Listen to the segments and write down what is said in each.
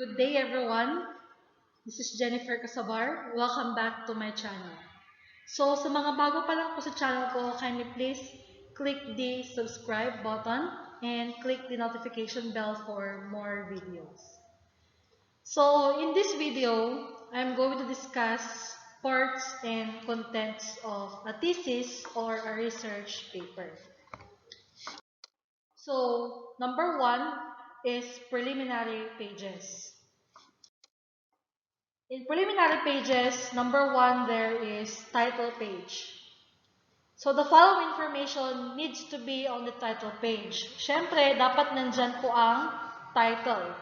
Good day everyone. This is Jennifer Casabar. Welcome back to my channel. So sa mga bago pa lang po sa channel ko, kindly please click the subscribe button and click the notification bell for more videos. So in this video, I'm going to discuss parts and contents of a thesis or a research paper. So number 1 is preliminary pages. In preliminary pages, number 1 there is title page. So the following information needs to be on the title page. Siyempre, dapat nandyan po ang title.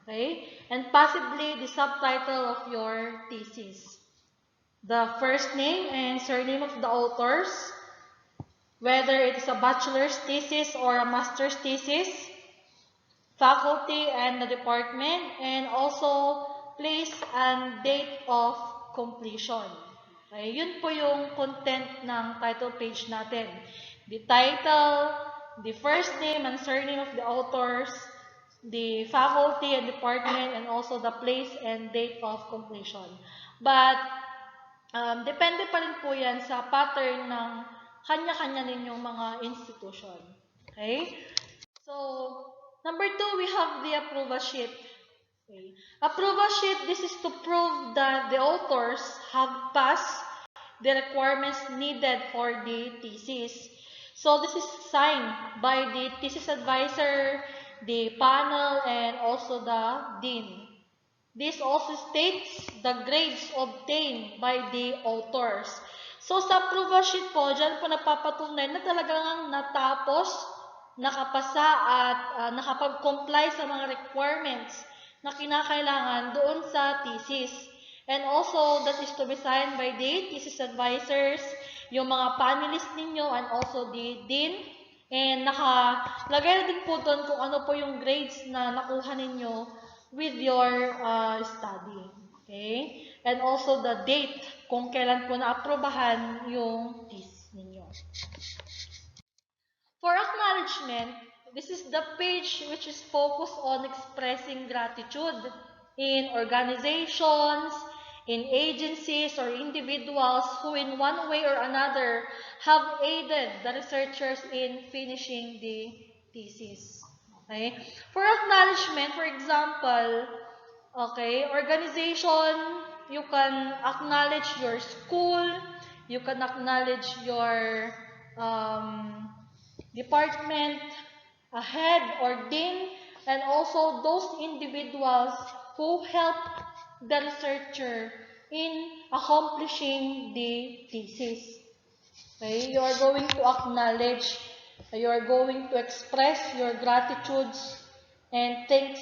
Okay? And possibly the subtitle of your thesis. The first name and surname of the authors, whether it is a bachelor's thesis or a master's thesis, faculty and the department, and also place and date of completion. Okay, yun po yung content ng title page natin. The title, the first name and surname of the authors, the faculty and department, and also the place and date of completion. But, depende pa rin po yan sa pattern ng kanya-kanya ninyong mga institution. Okay? So, number 2, we have the approval sheet. Okay. Approval sheet, this is to prove that the authors have passed the requirements needed for the thesis. So, this is signed by the thesis advisor, the panel, and also the dean. This also states the grades obtained by the authors. So, sa approval sheet po, dyan po napapatunay na talagang natapos, nakapasa at nakapag-comply sa mga requirements na kinakailangan doon sa thesis. And also, that is to be signed by the thesis advisors, yung mga panelists ninyo, and also the dean. And nakalagay na din po doon kung ano po yung grades na nakuha ninyo with your study. Okay? And also the date, kung kailan po na-aprobahan yung thesis ninyo. For acknowledgement, this is the page which is focused on expressing gratitude in organizations, in agencies, or individuals who in one way or another have aided the researchers in finishing the thesis. Okay? For acknowledgement, for example, okay, organization, you can acknowledge your school, you can acknowledge your department, a head or dean, and also those individuals who help the researcher in accomplishing the thesis. Okay, you are going to acknowledge, you are going to express your gratitudes and thanks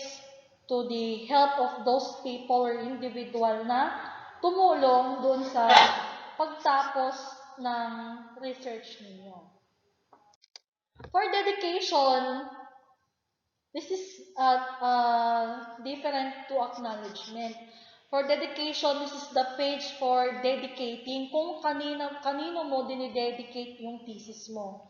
to the help of those people or individual na tumulong dun sa pagtapos ng research ninyo. For dedication, this is different to acknowledgement. For dedication, this is the page for dedicating kung kanino mo dinidedicate yung thesis mo.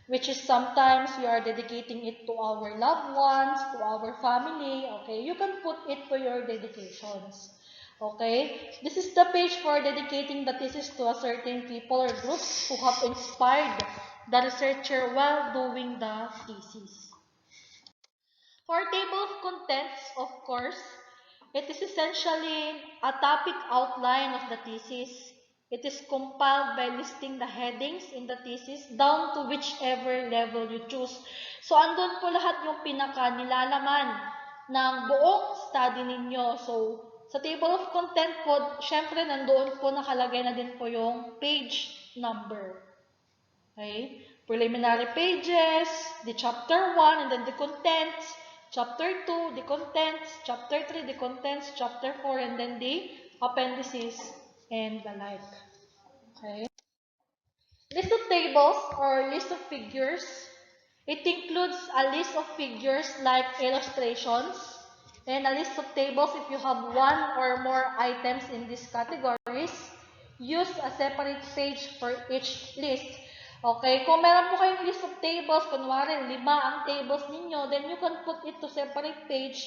Which is sometimes we are dedicating it to our loved ones, to our family. Okay, you can put it to your dedications. Okay, this is the page for dedicating the thesis to a certain people or groups who have inspired the researcher while doing the thesis. For table of contents, of course, it is essentially a topic outline of the thesis. It is compiled by listing the headings in the thesis down to whichever level you choose. So, andun po lahat yung pinaka-nilalaman ng buong study ninyo. So, sa table of content po, syempre nandoon po nakalagay na din po yung page number. Okay? Preliminary pages, the chapter 1, and then the contents, chapter 2, the contents, chapter 3, the contents, chapter 4, and then the appendices and the like. Okay? List of tables or list of figures. It includes a list of figures like illustrations and a list of tables if you have one or more items in these categories. Use a separate page for each list. Okay, kung meron po kayong list of tables, kunwari 5 ang tables ninyo, then you can put it to separate page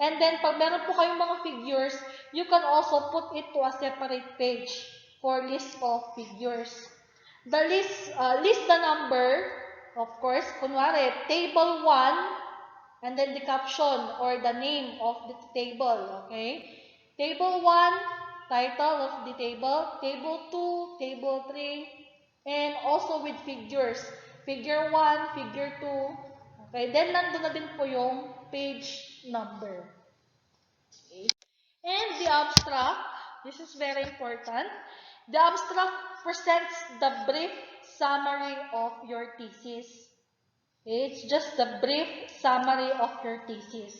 And then, pag meron po kayong mga figures, you can also put it to a separate page for list of figures. The list the number, of course, kunwari, table 1, and then the caption or the name of the table, okay? Table 1, title of the table, table 2, table 3, and also with figures. Figure 1, figure 2, okay? Then, nandun na din po yung page number. Okay? And the abstract, this is very important. The abstract presents the brief summary of your thesis. It's just the brief summary of your thesis.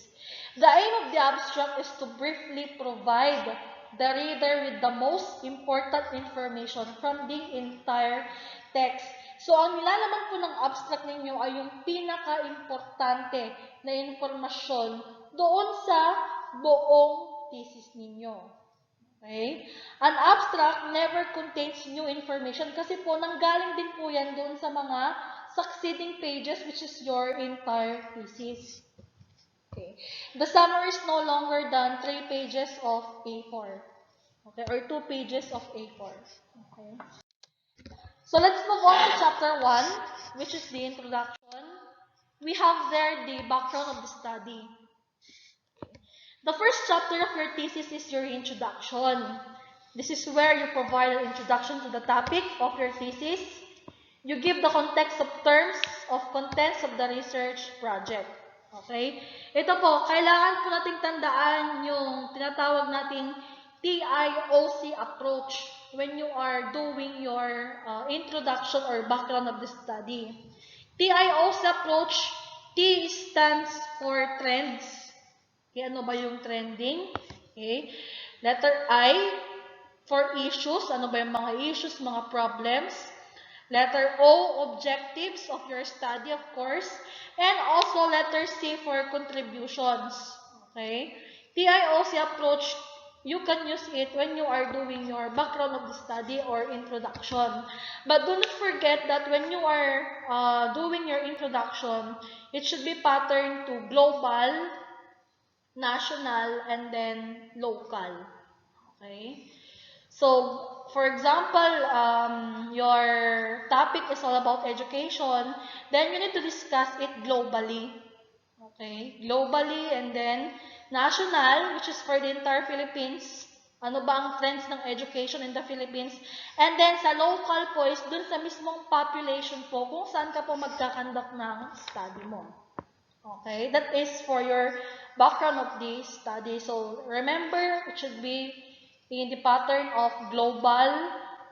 The aim of the abstract is to briefly provide the reader with the most important information from the entire text. So, ang nilalaman po ng abstract ninyo ay yung pinaka-importante na informasyon doon sa buong thesis ninyo. Okay? An abstract never contains new information kasi po nanggaling din po yan doon sa mga succeeding pages, which is your entire thesis. Okay. The summary is no longer than 3 pages of A4. Okay, or 2 pages of A4. Okay. So let's move on to chapter 1, which is the introduction. We have there the background of the study. The first chapter of your thesis is your introduction. This is where you provide an introduction to the topic of your thesis. You give the context of terms of contents of the research project. Okay? Ito po, kailangan po nating tandaan yung tinatawag nating TIOC approach when you are doing your introduction or background of the study. TIOC approach, T stands for trends. Okay, ano ba yung trending? Okay. Letter I for issues. Ano ba yung mga issues, mga problems? Letter O, objectives of your study, of course. And also letter C for contributions. Okay? TIOC approach, you can use it when you are doing your background of the study or introduction. But do not forget that when you are doing your introduction, it should be patterned to global, national, and then local. Okay? So, for example, your topic is all about education, then you need to discuss it globally. Okay? Globally, and then national, which is for the entire Philippines. Ano ba ang trends ng education in the Philippines? And then sa local po is dun sa mismong population po kung saan ka po magkakandak ng study mo. Okay? That is for your background of the study. So, remember, it should be in the pattern of global,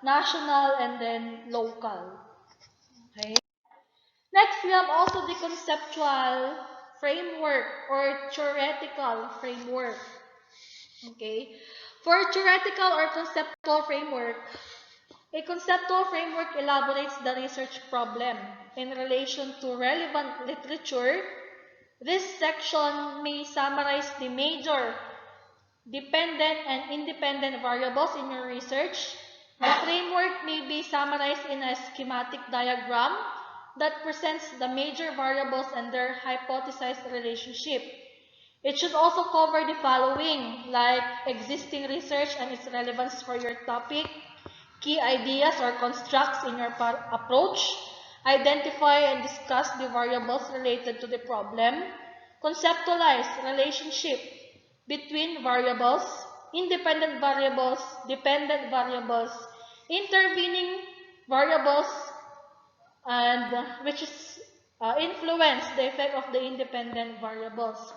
national, and then local. Okay. Next, we have also the conceptual framework or theoretical framework. Okay. For theoretical or conceptual framework, a conceptual framework elaborates the research problem in relation to relevant literature. This section may summarize the major dependent and independent variables in your research. The framework may be summarized in a schematic diagram that presents the major variables and their hypothesized relationship. It should also cover the following, like existing research and its relevance for your topic, key ideas or constructs in your approach, identify and discuss the variables related to the problem, conceptualize relationship between variables, independent variables, dependent variables, intervening variables, and which is influence the effect of the independent variables.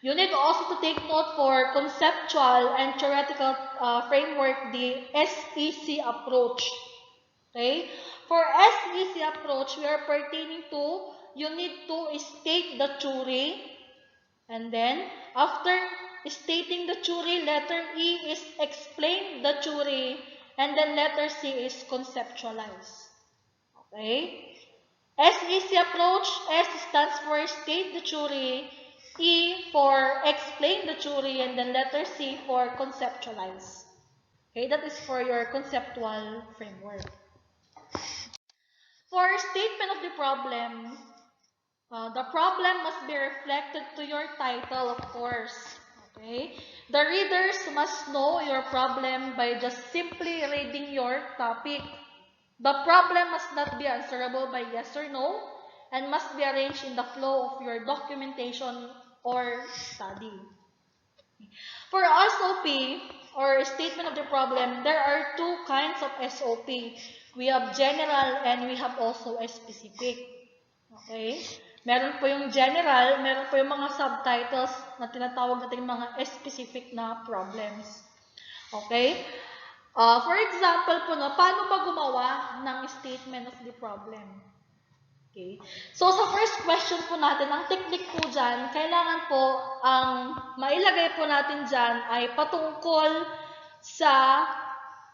You need also to take note for conceptual and theoretical framework, the SEC approach. Okay? For SEC approach, we are pertaining to, you need to state the theory. And then, after stating the theory, letter E is explain the theory, and then letter C is conceptualize. Okay? SEC approach, S stands for state the theory, E for explain the theory, and then letter C for conceptualize. Okay, that is for your conceptual framework. For statement of the problem, The problem must be reflected to your title, of course. Okay? The readers must know your problem by just simply reading your topic. The problem must not be answerable by yes or no and must be arranged in the flow of your documentation or study. For SOP, or statement of the problem, there are two kinds of SOP. We have general and we have also a specific. Okay? Meron po yung general, meron po yung mga subtitles na tinatawag natin mga specific na problems. Okay? For example po, no, paano ba gumawa ng statement of the problem? Okay. So, sa first question po natin, ang technique po dyan, kailangan po, ang mailagay po natin dyan ay patungkol sa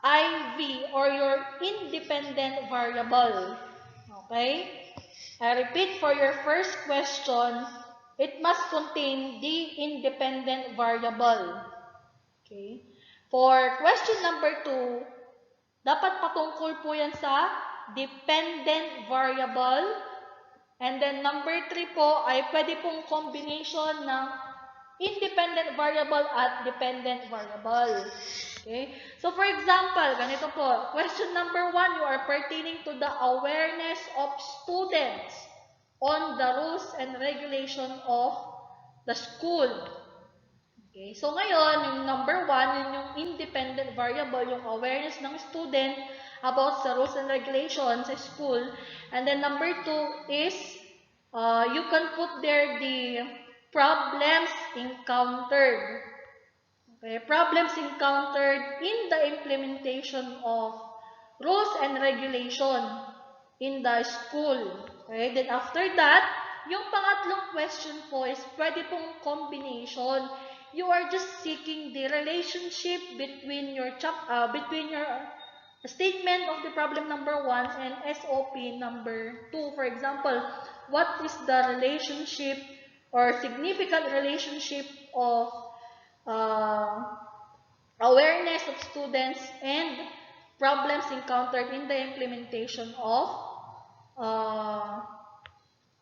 IV or your independent variable. Okay? I repeat, for your first question, it must contain the independent variable. Okay? For question number 2, dapat patungkol po yan sa dependent variable. And then number 3 po ay pwede pong combination ng independent variable at dependent variable. Okay? So for example, ganito po. Question number 1, you are pertaining to the awareness of students on the rules and regulation of the school. Okay? So ngayon, yung number 1, yun yung independent variable, yung awareness ng student about the rules and regulations sa school. And then number 2 is, you can put there the problems encountered. Okay, problems encountered in the implementation of rules and regulation in the school. Okay, then after that, yung pangatlong question po is pwede pong combination. You are just seeking the relationship between your statement of the problem number 1 and SOP number 2. For example, what is the relationship or significant relationship of awareness of students and problems encountered in the implementation of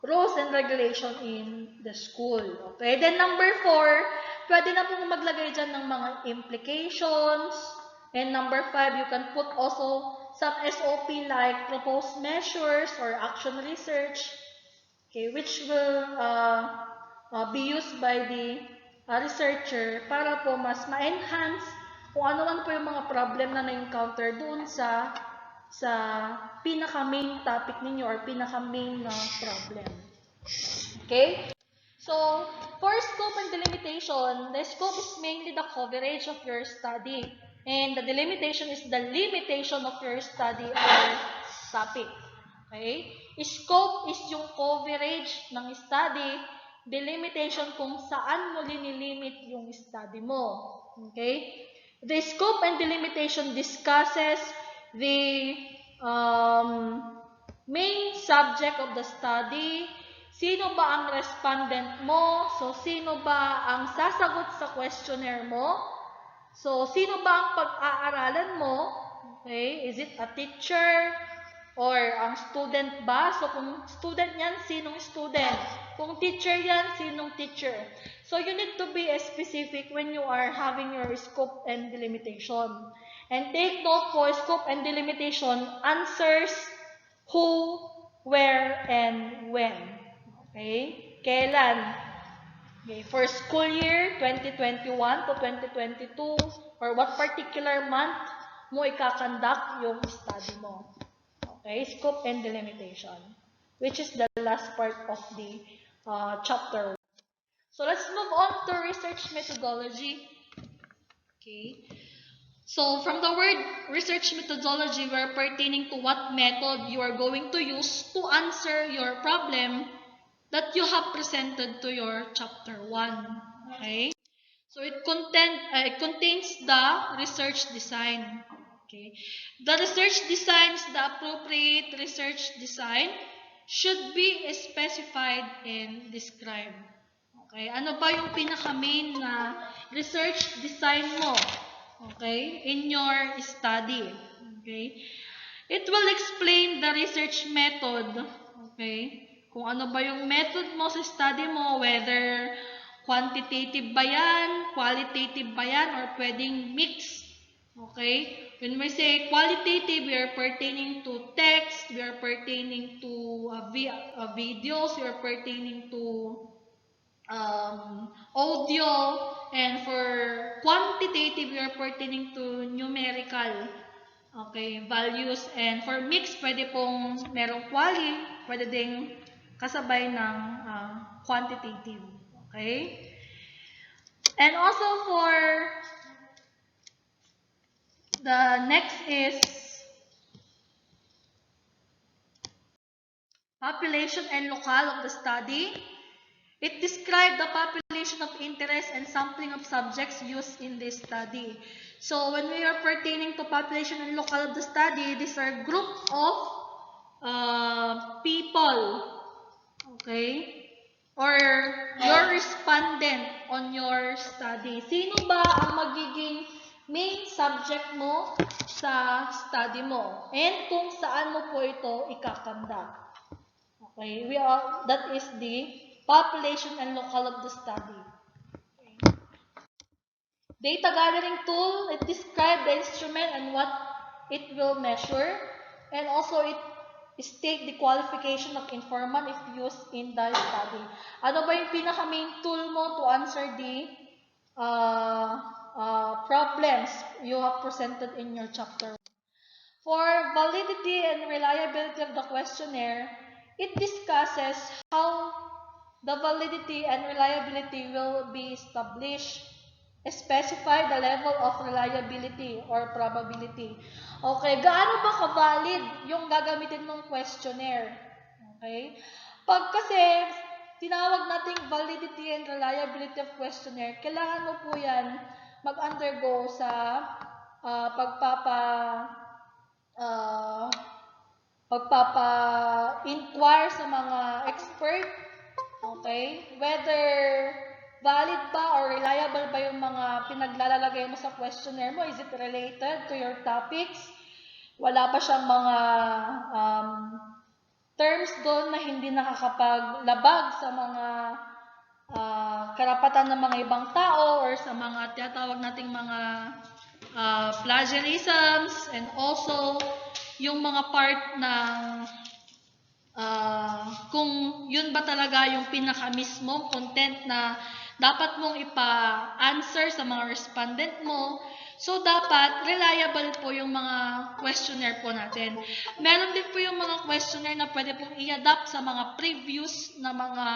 rules and regulation in the school. Okay? Then number 4, pwede na pong maglagay dyan ng mga implications. And number 5, you can put also some SOP like proposed measures or action research, okay, which will be used by the researcher para po mas ma-enhance kung ano man po yung mga problem na na-encounter doon sa pinaka-main topic ninyo or pinaka-main na problem. Okay? So, for scope and delimitation, the scope is mainly the coverage of your study. And the delimitation is the limitation of your study or topic. Okay? Scope is yung coverage ng study. Delimitation kung saan mo linilimit yung study mo. Okay? The scope and delimitation discusses the main subject of the study. Sino ba ang respondent mo? So, sino ba ang sasagot sa questionnaire mo? So, sino ba ang pag-aaralan mo? Okay? Is it a teacher? Or ang student ba? So, kung student yan, sinong student? Kung teacher yan, sinong teacher? So, you need to be specific when you are having your scope and delimitation. And take note po, scope and delimitation answers who, where, and when. Okay? Kailan? Okay, for school year 2021 to 2022 or what particular month mo ikakandak yung study mo. Okay, scope and delimitation, which is the last part of the chapter. So let's move on to research methodology. Okay, so from the word research methodology, we're pertaining to what method you are going to use to answer your problem that you have presented to your chapter 1. Okay? So it contains the research design. Okay? The research design is the appropriate research design should be specified and described. Okay? Ano ba yung pinaka-main na research design mo? Okay? In your study. Okay? It will explain the research method. Okay? Kung ano ba yung method mo sa study mo, whether quantitative ba yan, qualitative ba yan, or pwedeng mix. Okay? When we say qualitative, we are pertaining to text, we are pertaining to videos, we are pertaining to audio, and for quantitative, we are pertaining to numerical, okay, values. And for mix, pwede pong merong quali, pwede ding kasabay ng quantitative. Okay? And also for the next is population and locale of the study. It describes the population of interest and sampling of subjects used in this study. So when we are pertaining to population and locale of the study, these are group of people, okay? Or your respondent on your study. Sino ba ang magiging main subject mo sa study mo? And kung saan mo po ito ikakandak. Okay, that is the population and locale of the study. Okay. Data gathering tool, it describes the instrument and what it will measure, and also it state the qualification of informant if used in the study. Ano ba yung pinaka-main tool mo to answer the problems you have presented in your chapter? For validity and reliability of the questionnaire, it discusses how the validity and reliability will be established, specify the level of reliability or probability. Okay, gaano ba ka-valid yung gagamitin mong questionnaire? Okay? Pag kasi tinawag nating validity and reliability of questionnaire, kailangan mo po yan mag-undergo sa pagpapa-inquire sa mga expert, okay? Whether valid ba or reliable ba yung mga pinaglalagay mo sa questionnaire mo? Is it related to your topics? Wala ba siyang mga terms doon na hindi nakakapaglabag sa mga karapatan ng mga ibang tao or sa mga tinatawag nating mga plagiarisms, and also yung mga part ng kung yun ba talaga yung pinaka-mismong content na dapat mong ipa-answer sa mga respondent mo. So, dapat reliable po yung mga questionnaire po natin. Meron din po yung mga questionnaire na pwede pong i-adapt sa mga previous na mga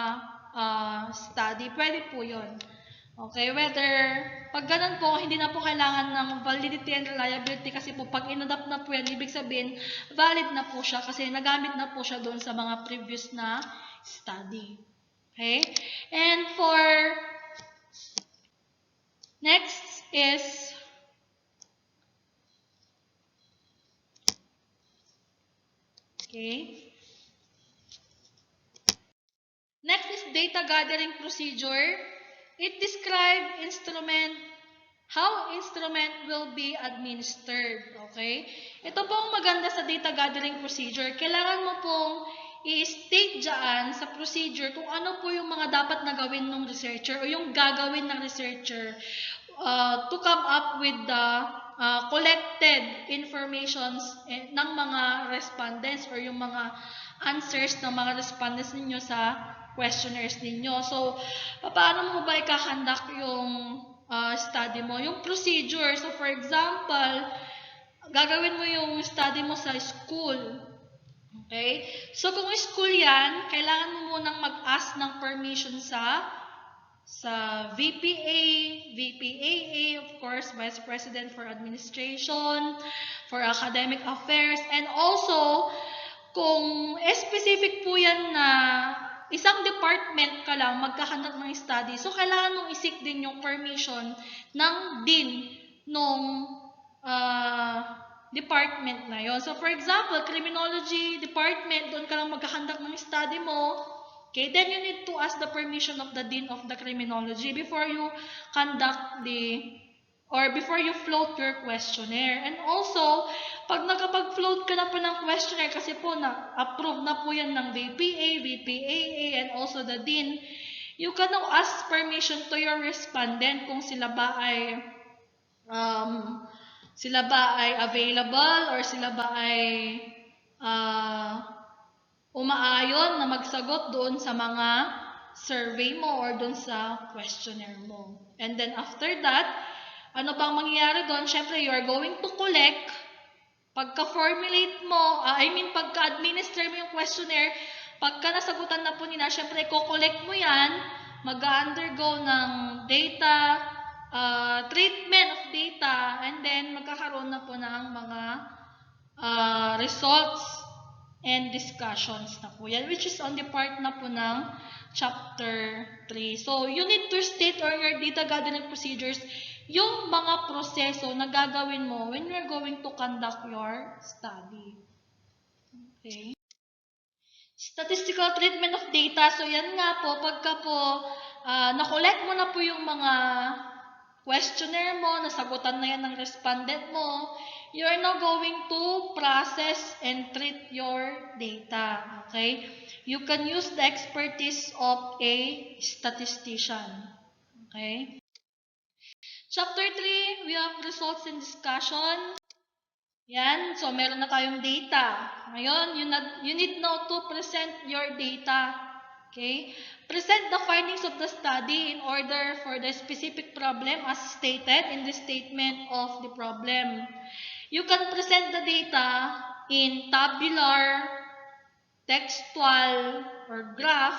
study. Pwede po yun. Okay, whether pag ganun po, hindi na po kailangan ng validity and reliability kasi po pag in-adapt na po yan, ibig sabihin, valid na po siya kasi nagamit na po siya doon sa mga previous na study. Okay? And for next is next is data gathering procedure. It describes how instrument will be administered. Okay? Ito pong maganda sa data gathering procedure. Kailangan mo pong i-state dyan sa procedure kung ano po yung mga dapat na gawin ng researcher o yung gagawin ng researcher to come up with the collected informations ng mga respondents or yung mga answers ng mga respondents ninyo sa questionnaires ninyo. So, paano mo ba ikakandak yung study mo? Yung procedure. So, for example, gagawin mo yung study mo sa school. Okay? So, kung school yan, kailangan mo munang mag-ask ng permission sa VPA, VPAA, of course, Vice President for Administration, for Academic Affairs, and also, kung specific po yan na isang department ka lang magkakandak ng study, so kailangan mong isik din yung permission ng dean nung department na yon. So for example, criminology department, doon ka lang magkakandak ng study mo, okay, then you need to ask the permission of the dean of the criminology before you conduct or before you float your questionnaire. And also, pag nakapag-float ka na po ng questionnaire, kasi po na-approve na po yan ng VPA, VPAA, and also the Dean, you can now ask permission to your respondent kung sila ba ay available or sila ba ay umaayon na magsagot doon sa mga survey mo or doon sa questionnaire mo. And then after that, ano bang mangyayari doon? Siyempre, you are going to collect. Pagka-formulate mo, pagka-administer mo yung questionnaire, pagka nasagutan na po nila, siyempre, i-collect mo yan, mag-undergo ng data, treatment of data, and then magkakaroon na po ng mga results and discussions na po yan, which is on the part na po ng chapter 3. So, you need to state on your data gathering procedures yung mga proseso na gagawin mo when you're going to conduct your study. Okay. Statistical treatment of data. So, yan nga po, pagka po na-collect mo na po yung mga questionnaire mo, nasagutan na yan ng respondent mo, you are now going to process and treat your data. Okay? You can use the expertise of a statistician. Okay? Chapter 3, we have results and discussion. Yan. So, meron na tayong data. Ngayon, you need now to present your data. Okay? Present the findings of the study in order for the specific problem as stated in the statement of the problem. You can present the data in tabular, textual, or graph.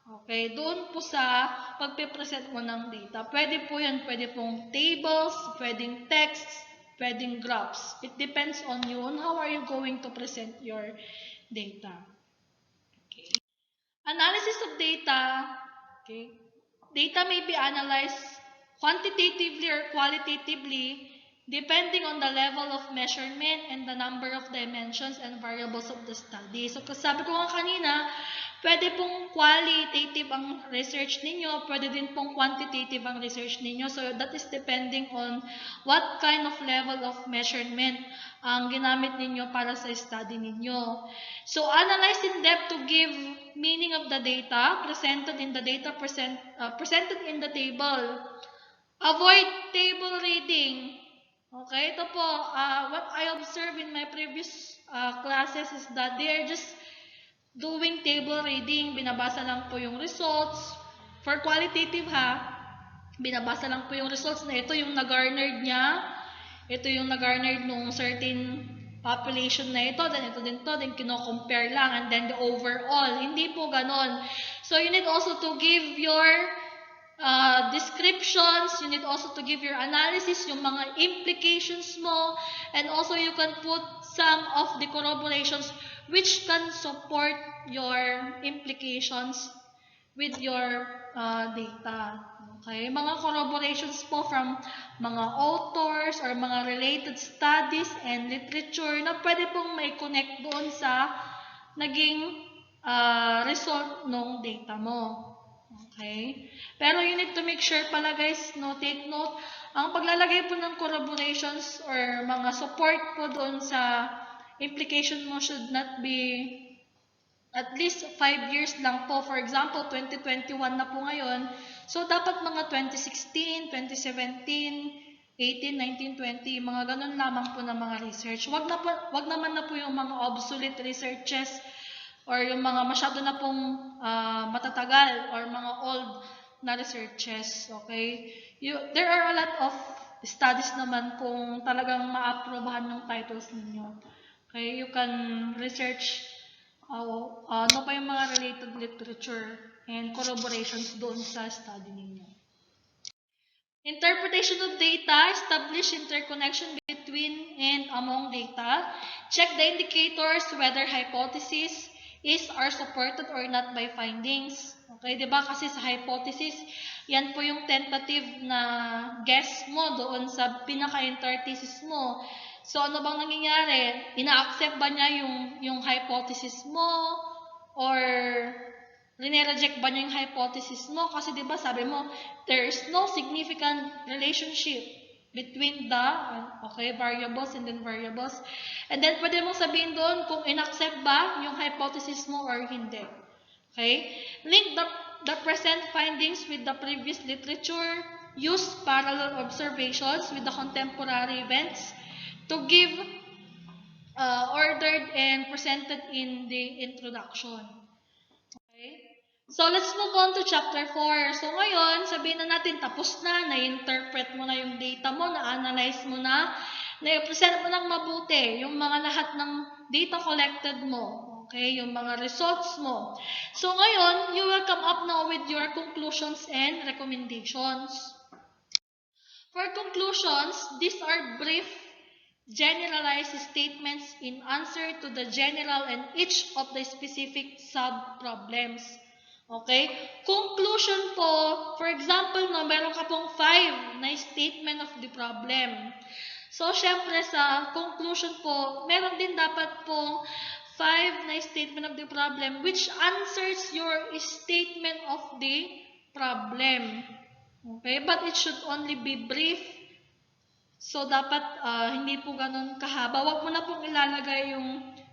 Okay, doon po sa pagpe-present mo ng data. Pwede po yan, pwede pong tables, pwedeng texts, pwedeng graphs. It depends on you on how are you going to present your data. Okay. Analysis of data. Okay. Data may be analyzed quantitatively or qualitatively depending on the level of measurement and the number of dimensions and variables of the study. So, sabi ko nga kanina, pwede pong qualitative ang research ninyo, pwede din pong quantitative ang research ninyo. So, that is depending on what kind of level of measurement ang ginamit ninyo para sa study ninyo. So, analyze in depth to give meaning of the data presented in the data presented in the table. Avoid table reading. Okay, ito po, what I observed in my previous classes is that they are just doing table reading. Binabasa lang po yung results. For qualitative binabasa lang po yung results na ito yung nag-garnered niya. Ito yung nag-garnered nung certain population na ito, then ito din to, then kino-compare lang, and then the overall. Hindi po ganon. So, you need also to give your descriptions, you need also to give your analysis, yung mga implications mo, and also you can put some of the corroborations which can support your implications with your data. Okay? Mga corroborations po from mga authors or mga related studies and literature na pwede pong may connect doon sa naging result ng data mo. Okay? Pero you need to make sure pala guys, take note, ang paglalagay po ng corroborations or mga support po doon sa implication mo should not be at least 5 years lang po. For example, 2021 na po ngayon. So, dapat mga 2016, 2017, 18, 19, 20, mga ganun lamang po na mga research. Wag naman na po yung mga obsolete researches or yung mga masyado na pong matatagal or mga old na researches, okay? There are a lot of studies naman kung talagang ma-aprobahan ng titles ninyo. Okay, you can research ano pa yung mga related literature and corroborations doon sa study ninyo. Interpretation of data, establish interconnection between and among data. Check the indicators whether hypothesis are supported or not by findings. Okay, di ba? Kasi sa hypothesis, yan po yung tentative na guess mo doon sa pinaka-entire thesis mo. So, ano bang nangyayari? Ina-accept ba niya yung hypothesis mo? Or reject ba niya yung hypothesis mo? Kasi di ba sabi mo, there is no significant relationship between the, okay, variables and then variables. And then, pwede mong sabihin doon kung in-accept ba yung hypothesis mo or hindi. Okay? Link the present findings with the previous literature. Use parallel observations with the contemporary events to give ordered and presented in the introduction. Okay? So, let's move on to chapter 4. So, ngayon, sabihin na natin, tapos na, na-interpret mo na yung data mo, na-analyze mo na-present mo ng mabuti yung mga lahat ng data collected mo. Okay? Yung mga results mo. So, ngayon, you will come up now with your conclusions and recommendations. For conclusions, these are brief, generalized statements in answer to the general and each of the specific sub-problems. Okay? Conclusion po, for example, meron ka pong 5 na statement of the problem. So, syempre sa conclusion po, meron din dapat pong 5 na statement of the problem which answers your statement of the problem. Okay? But it should only be brief. So, dapat hindi po ganun kahaba. Huwag mo na pong ilalagay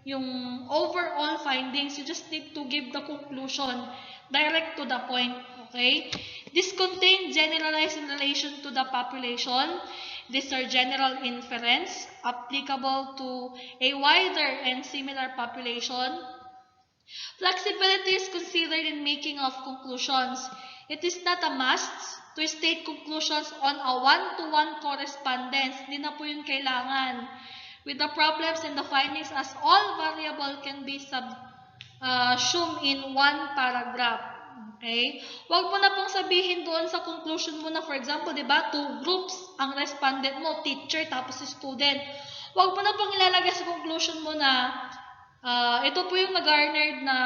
yung overall findings. You just need to give the conclusion direct to the point. Okay? This contains generalized in relation to the population. These are general inference applicable to a wider and similar population. Flexibility is considered in making of conclusions. It is not a must to state conclusions on a one-to-one correspondence. Hindi na po yun kailangan. With the problems and the findings as all variable can be subsumed in one paragraph. Okay? Huwag mo na pong sabihin doon sa conclusion mo na, for example, di ba, 2 groups ang respondent mo, teacher tapos student. Huwag mo na pong ilalagay sa conclusion mo na ito po yung nag-garnered na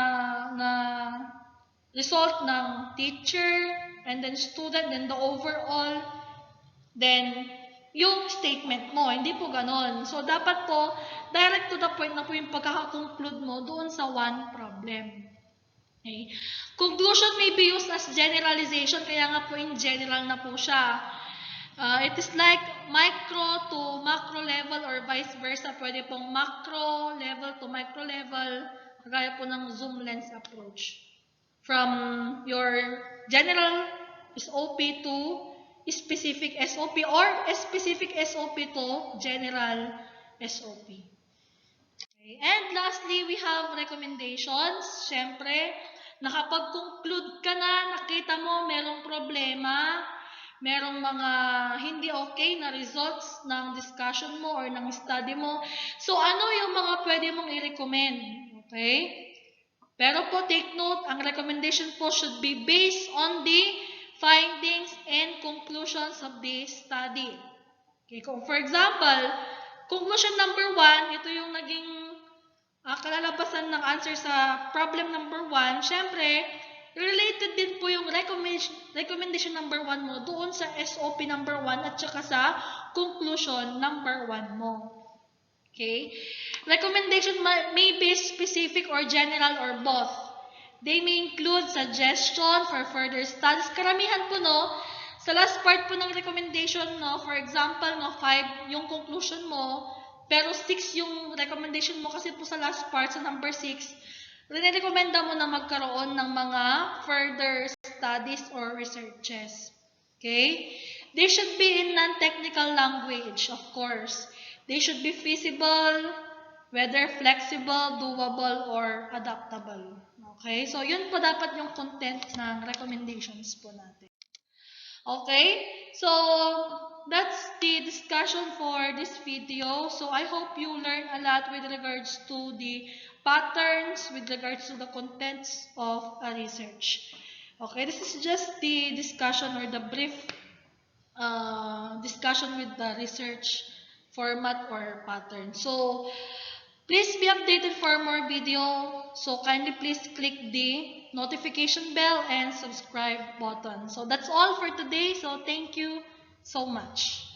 result ng teacher and then student, then the overall, then yung statement mo. Hindi po ganon. So, dapat po, direct to the point na po yung pagkakakonclude mo doon sa one problem. Okay? Conclusion may be used as generalization, kaya nga po in general na po siya. It is like micro to macro level or vice versa. Pwede pong macro level to micro level, kagaya po ng zoom lens approach. From your general SOP to specific SOP or specific SOP to general SOP. Okay. And lastly, we have recommendations. Siyempre, nakapag-conclude ka na, nakita mo merong problema, merong mga hindi okay na results ng discussion mo or ng study mo. So, ano yung mga pwede mong i-recommend? Okay? Pero po, take note, ang recommendation po should be based on the findings and conclusions of the study. Okay? For example, conclusion number 1, ito yung naging kalalabasan ng answer sa problem number 1. Siyempre, related din po yung recommendation number 1 mo doon sa SOP number 1 at saka sa conclusion number 1 mo. Okay? Recommendation may be specific or general or both. They may include suggestion for further studies. Karamihan po, no? Sa last part po ng recommendation, no? For example, no, 5 yung conclusion mo, pero 6 yung recommendation mo kasi po sa last part, sa number 6, recommenda mo na magkaroon ng mga further studies or researches. Okay? They should be in non-technical language, of course. They should be feasible, whether flexible, doable, or adaptable. Okay? So, yun po dapat yung content ng recommendations po natin. Okay? So, that's the discussion for this video. So, I hope you learn a lot with regards to the patterns, with regards to the contents of a research. Okay, this is just the discussion or the brief discussion with the research format or pattern. So, please be updated for more video. So, kindly please click the notification bell and subscribe button. So, that's all for today. So, thank you so much.